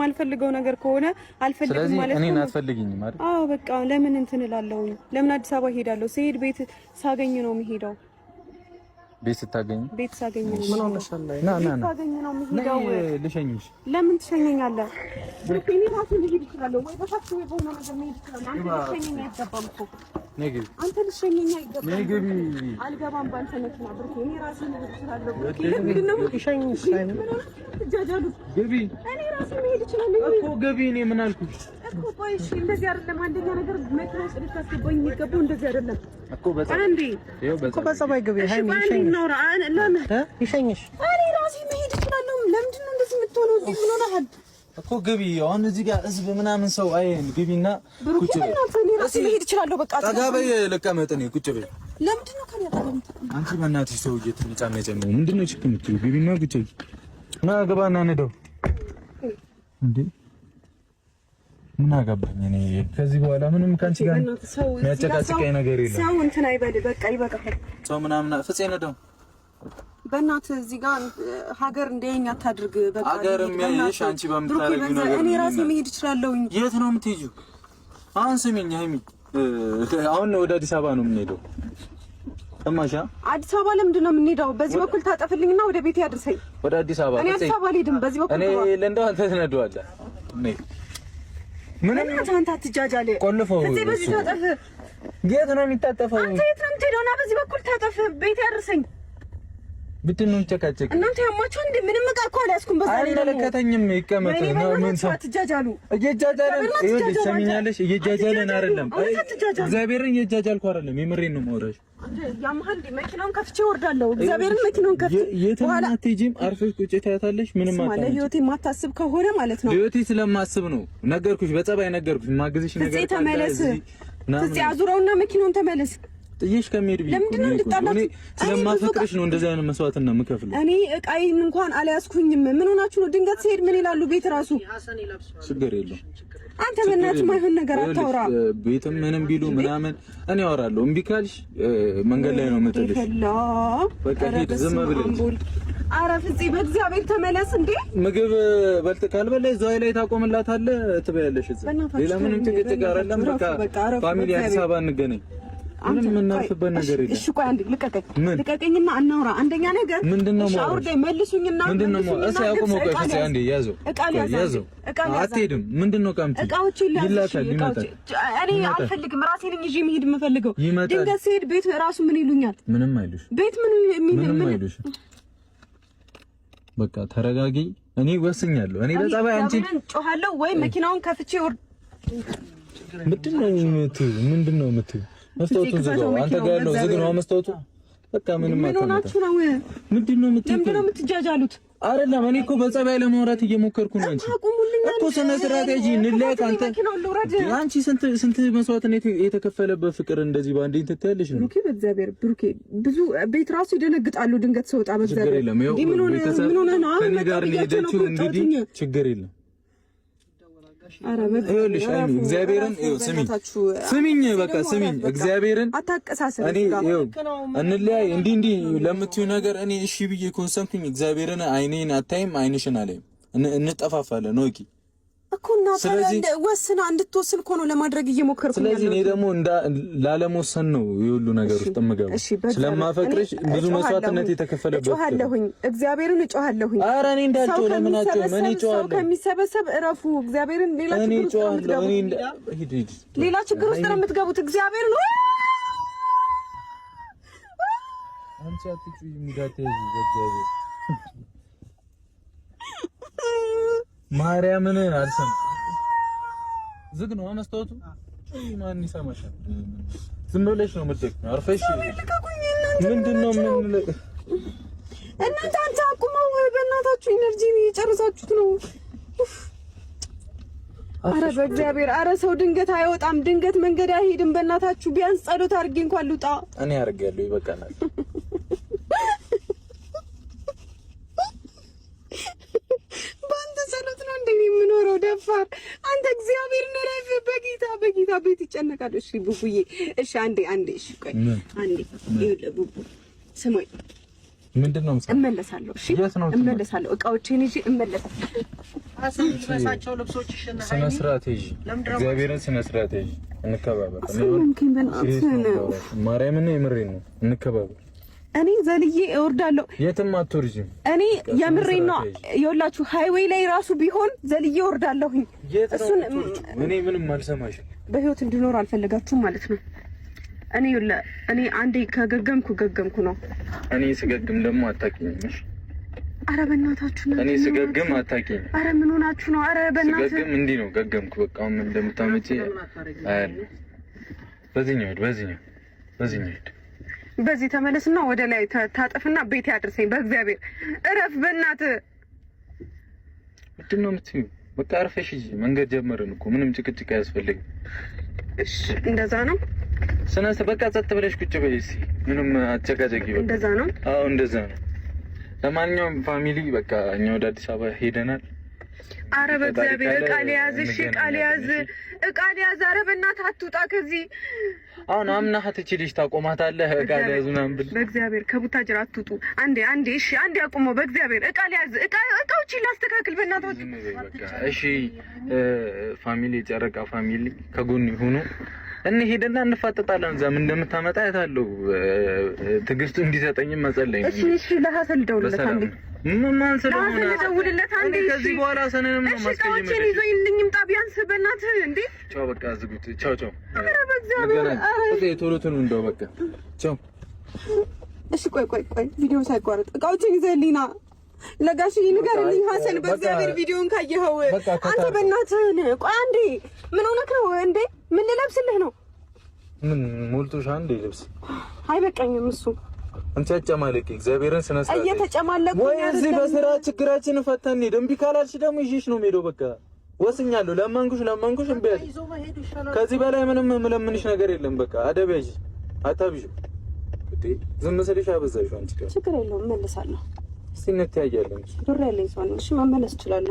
የማልፈልገው ነገር ከሆነ አልፈልግም ማለት ነው። እኔን አትፈልጊኝም ማለት? አዎ በቃ ለምን እንትን እላለሁ? ለምን አዲስ አበባ ሄዳለሁ? ስሄድ ቤት ሳገኝ ነው የምሄደው። ቤት ሳገኝ ነው ምን ሆነሻል? ና ሳገኝ ነው የምሄደው። ልሸኝሽ። ለምን ትሸኘኛለህ? እኔ ራሴ ልሄድ እችላለሁ ወይ በታክሲ ወይ በሆነ ነገር ልሄድ እችላለሁ። አንተ ልሸኘኝ አይገባም እኮ። ነግቢ አንተ ልሸኘኝ አይገባም። ነግቢ አልገባም ባንተ መኪና ብርኩ። እኔ ራሴ ልሄድ እችላለሁ። ለምን ነው ትሸኝሽ? ትጃጃሉ ገቢ እኔ ራሴ ልሄድ እችላለሁ እኮ ገቢ። እኔ ምን አልኩሽ እኮ? ቆይ እሺ እንደዚህ አይደለም። አንደኛ ነገር መኪና ውስጥ ልታስገባኝ የሚገባው እንደዚህ አይደለም እኮ። በጣም እንዴ እኮ በጸባይ ገቢ ሃይ ሚሽኝ ነው ራን ለምን ይሸኝሽ? እኔ ራሴ መሄድ እችላለሁ። ለምንድን ነው እንደዚህ የምትሆነው? እዚህ ምን ሆነሃል እኮ ገቢ? አሁን እዚህ ጋር ህዝብ ምናምን ሰው አይን ገቢና ቁጭ በይ። እኔ ራሴ መሄድ እችላለሁ። በቃ ጠጋ በይ። ልቀመጥ ነው ቁጭ በይ። ለምንድን ነው ከኔ አጠገብ አንቺ በእናትሽ ሰው እየተነጫነጨ ነው? ምንድን ነው ችግር የምትይው? ገቢና ቁጭ በይ። ና ገባና ነደው እንዴ ምን አገባኝ እኔ ከዚህ በኋላ ምንም ካንቺ ጋር የሚያጨቃጭቀኝ ነገር የለም። ሰው እንትን አይበል። በቃ ይበቃል። ሰው ምናምን ፍፄ ነደው በእናትህ እዚህ ጋር ሀገር እንደኛ አታድርግ። በቃ ሀገር የሚያይሽ አንቺ በምታረጊው ነገር እኔ ራሴ መሄድ እችላለሁ። የት ነው የምትሄጂው? አሁን ስሚኝ ሃይሚ፣ አሁን ወደ አዲስ አበባ ነው የምንሄደው። እማሻ አዲስ አበባ ለምንድን ነው የምንሄደው? በዚህ በኩል ታጠፍልኝና ወደ ቤቴ ያድርሰኝ። ወደ አዲስ አበባ እኔ አዲስ አበባ አልሄድም። በዚህ በኩል እኔ ለእንደው አንተ ትነደዋለህ። ምንም አንተ አትጃጃለ። ቆልፈው እዚህ በዚህ ታጠፍ። የት ነው የሚታጠፈው? አንተ የት ነው የምትሄደው? ና በዚህ በኩል ታጠፍ፣ ቤቴ ያድርሰኝ። ብትኑን ጨቃጨቅ እናንተ ያማችሁ እንዴ? ምንም ዕቃ እኮ አልያዝኩም። በዛ ላይ አይመለከተኝም። ይቀመጥ ነው ምን ሳትጃጃሉ እየጃጃለን ይኸውልሽ፣ ሰሚኛለሽ? እየጃጃለን አይደለም። እግዚአብሔርን እየጃጃልኩ አይደለም፣ የምሬን ነው የማወራሽ። ያማል እንዴ? መኪናውን ከፍቼ እወርዳለሁ። እግዚአብሔርን መኪናውን ከፍቼ የትም አትሄጂም። አርፈሽ ቁጭ ታያታለሽ። ምንም አታውቂም። ለህይወቴ የማታስብ ከሆነ ማለት ነው። ህይወቴ ስለማስብ ነው ነገርኩሽ። በጸባይ ነገርኩሽ። ማግዝሽ ነገር ካለ ተመለስ። ትዚህ አዙረውና መኪናውን ተመለስ። ጥይሽ ከመሄድ ቢል እኔ ስለማፈቅርሽ ነው እንደዚህ አይነት መስዋዕትና የምከፍለው። እኔ ዕቃዬን እንኳን አልያዝኩኝም። ምን ሆናችሁ ነው? ድንገት ሲሄድ ምን ይላሉ? ቤት ራሱ ችግር የለውም። አንተ በእናትህ ማይሆን ነገር አታውራ። ቤትም ምንም ቢሉ ምናምን እኔ አወራለሁ። እምቢ ካልሽ መንገድ ላይ ነው የምጥልሽ። በቃ ሂድ፣ ዝም ብለሽ። ኧረ ፍፄ በእግዚአብሔር ተመለስ። እንዴ ምግብ በልጥ ካልበላሽ እዛው ላይ ታቆምላታለህ፣ ትበያለሽ። እዛ ሌላ ምንም ጭቅጭቅ አይደለም። በቃ ፋሚሊ አዲስ አበባ እንገናኝ። ምንም የምናርፍበት ነገር የለም። እሺ ቆይ አንዴ ልቀቀኝና አናውራ። አንደኛ ነገር ምንድነው? ሻወር ላይ መልሱኝና ምንድነው? እሺ አቁም። ቆይ አንዴ ያዘው። አትሄድም። ምንድነው? ይላታል። እኔ አልፈልግም። ራሴ ነኝ ይዤ መሄድ የምፈልገው። ድንገት ሲሄድ ቤት ራሱ ምን ይሉኛል? ምንም አይሉሽ። ቤት ምንም አይሉሽ። በቃ ተረጋጊ። እኔ ወስኛለሁ። እኔ በጸባይ አንቺ ጮሃለሁ ወይ መኪናውን ከፍቼ ምንድነው የምትይው? መስታወቱን ዝጋው። አንተ ጋር ያለው ዝግ ነው መስታወቱ። በቃ ምንም አታውቅም። ምንድነው የምትጃጃሉት? አይደለም እኔ እኮ በጸባይ ለማውራት እየሞከርኩ ነው። አንቺ እኮ ስነ ስርዓት ያጂ እንለያት። አንቺ ስንት መስዋዕትነት የተከፈለበት ፍቅር እንደዚህ ባንዴ ትተያለሽ ነው። ብሩኬ በእግዚአብሔር ብሩኬ፣ ብዙ ቤት ራሱ ይደነግጣሉ ድንገት ሰውጣ። በእግዚአብሔር ምን ሆነ ነው? አሁን ጋር ሄደችው እንግዲህ ችግር የለም። ይኸውልሽ አይሚ እግዚአብሔርን ስሚኝ፣ በቃ ስሚኝ፣ እግዚአብሔርን አታቀሳሰብ። እኔ እንለያይ እንዲህ ለምትዩ ነገር እኔ እሺ ብዬ ኮንሰምኩኝ። እግዚአብሔርን አይኔን አታይም፣ አይንሽን አላይም። እንጠፋፋለን። ኦኬ እኮ እና ታዲያ ወስና እንድትወስን እኮ ነው ለማድረግ እየሞከርኩ። ስለዚህ እኔ ደግሞ ላለመወሰን ነው የሁሉ ነገር ውስጥ የምገባው። ስለማፈቅርሽ ብዙ መስዋዕትነት የተከፈለበት እጮሃለሁኝ፣ እግዚአብሔርን እጮሃለሁኝ። ኧረ እኔ እንዳልጮህ ለምን አትጮህም? እኔ እጮሃለሁ። ከሚሰበሰብ እረፉ። እግዚአብሔርን ሌላ ችግር ውስጥ ነው የምትገቡት። ሌላ ችግር ውስጥ ነው የምትገቡት። እግዚአብሔርን አንቺ አትጩይ እንዳትይኝ በእግዚአብሔር ማርያምን አልሰም ዝግ ነው መስታወቱ። ማን ይሰማሻል? ዝም ብለሽ ነው የምትደቂው። አርፈሽ ምንድነው? ምን እናንተ አንተ አቁመው በእናታችሁ ኢነርጂ እየጨረሳችሁት ነው። አረ በእግዚአብሔር፣ አረ ሰው ድንገት አይወጣም፣ ድንገት መንገድ አይሄድም። በእናታችሁ ቢያንስ ጸሎት አድርጌ እንኳን ልውጣ። እኔ አድርጌያለሁ፣ ይበቃናል። የምኖረው ደፋር አንተ እግዚአብሔር ነረፍ። በጌታ ቤት ይጨነቃል። እሺ ቡቡዬ፣ እሺ አንዴ፣ እሺ ቆይ አንዴ። ይኸውልህ ቡቡ ስማኝ፣ ምንድነው? እመለሳለሁ። እሺ እመለሳለሁ። እቃዎቼን ይዤ እመለሳለሁ። አሰልፈሳቸው ልብሶችሽና ስነ ስርዓት ይዤ እግዚአብሔርን ስነ ስርዓት ይዤ እንከባበር። ማርያምን የምሬን ነው። እንከባበር። እኔ ዘልዬ እወርዳለሁ። የትም አትወርጂም። እኔ የምሬን ነው። ይኸውላችሁ ሃይዌይ ላይ ራሱ ቢሆን ዘልዬ እወርዳለሁኝ። እሱን እኔ ምንም አልሰማሽም። በህይወት እንድኖር አልፈልጋችሁም ማለት ነው። እኔ አንዴ ከገገምኩ ነው። እኔ ስገግም ደግሞ አታውቂኝም። እሺ አረ በእናታችሁ ነው። እኔ ስገግም አታውቂኝም። አረ ምን ሆናችሁ ነው? አረ በእናታችሁ ስገግም እንዲህ ነው ገገምኩ። በቃ ምን እንደምታመጪ አያለ በዚህኛው በዚህ ተመለስና ወደ ላይ ታጠፍና ቤት ያድርሰኝ። በእግዚአብሔር እረፍ። በእናትህ ምንድን ነው የምትይው? በቃ አርፈሽ ሂጂ። መንገድ ጀመርን እኮ ምንም ጭቅጭቅ አያስፈልግም። እሺ እንደዛ ነው። በቃ ጸጥ ብለሽ ቁጭ በይ እስኪ። ምንም አጨቃጨቂ። በቃ እንደዛ ነው። አዎ እንደዛ ነው። ለማንኛውም ፋሚሊ በቃ እኛ ወደ አዲስ አበባ ሄደናል። አረ በእግዚአብሔር እቃ ሊያዝ። እሺ እቃ ሊያዝ። አረ በእናትህ አትውጣ ከዚህ። አሁን አምናሃት እቺ ልጅ ታቆማታለህ። እቃ ሊያዝ ምናምን ብል በእግዚአብሔር ከቡታጅራ አትውጡ። አንዴ እሺ አንዴ አቁመው። በእግዚአብሔር እቃ ሊያዝ። እቃዎችን ላስተካክል በእናትህ። እሺ ፋሚሊ፣ የጨረቃ ፋሚሊ ከጎን ይሁኑ። እንሄድና እንፋጠጣለን። እዛ ምን እንደምታመጣ አይታለሁ። ትዕግስቱ እንዲሰጠኝም መጸለይ ነው። እሺ ለሐሰል ደውልለት አንዴ። ማን ስለሆነ ደውልለት አንዴ። ከዚህ በኋላ ሰነንም ነው ማስቀየም። እሺ ይዞኝ ልኝም ጣቢያንስ በእናትህ እንዴ። ቻው በቃ ዝጉት። ቻው። ኧረ በእግዚአብሔር ቶሎ እንደው በቃ ቻው። እሺ ቆይ ቪዲዮ ሳይቋረጥ እቃዎችን ይዘህልኝ ና። ለጋሽ ንገርልኝ ሐሰን፣ በእግዚአብሔር ቪዲዮን ካየኸው አንተ በእናትህ ቆይ አንዴ። ምን ሆነህ ነው እንዴ? ምን ልለብስልህ ነው? ምን ሞልቶሽ አንዴ ልብስ አይበቃኝም። እሱ አንቺ አጨማለቂ እግዚአብሔርን ስነ ስርዓት እየተጨማለቁ ወይ እዚህ በስራ ችግራችንን ፈተን እምቢ ካላልሽ ደግሞ ይዤሽ ነው የምሄደው። በቃ ወስኛለሁ። ለማንኩሽ እምቢ አለ። ከዚህ በላይ ምንም የምለምንሽ ነገር የለም። በቃ አደብ ያዥ። አታብዥ። ዝም ስልሽ አበዛሽው። አንቺ ጋር ችግር የለውም እመለሳለሁ። እስኪ እንተያያለን። ብር ያለኝ ሰው ነኝ። እሺ መመለስ እችላለሁ።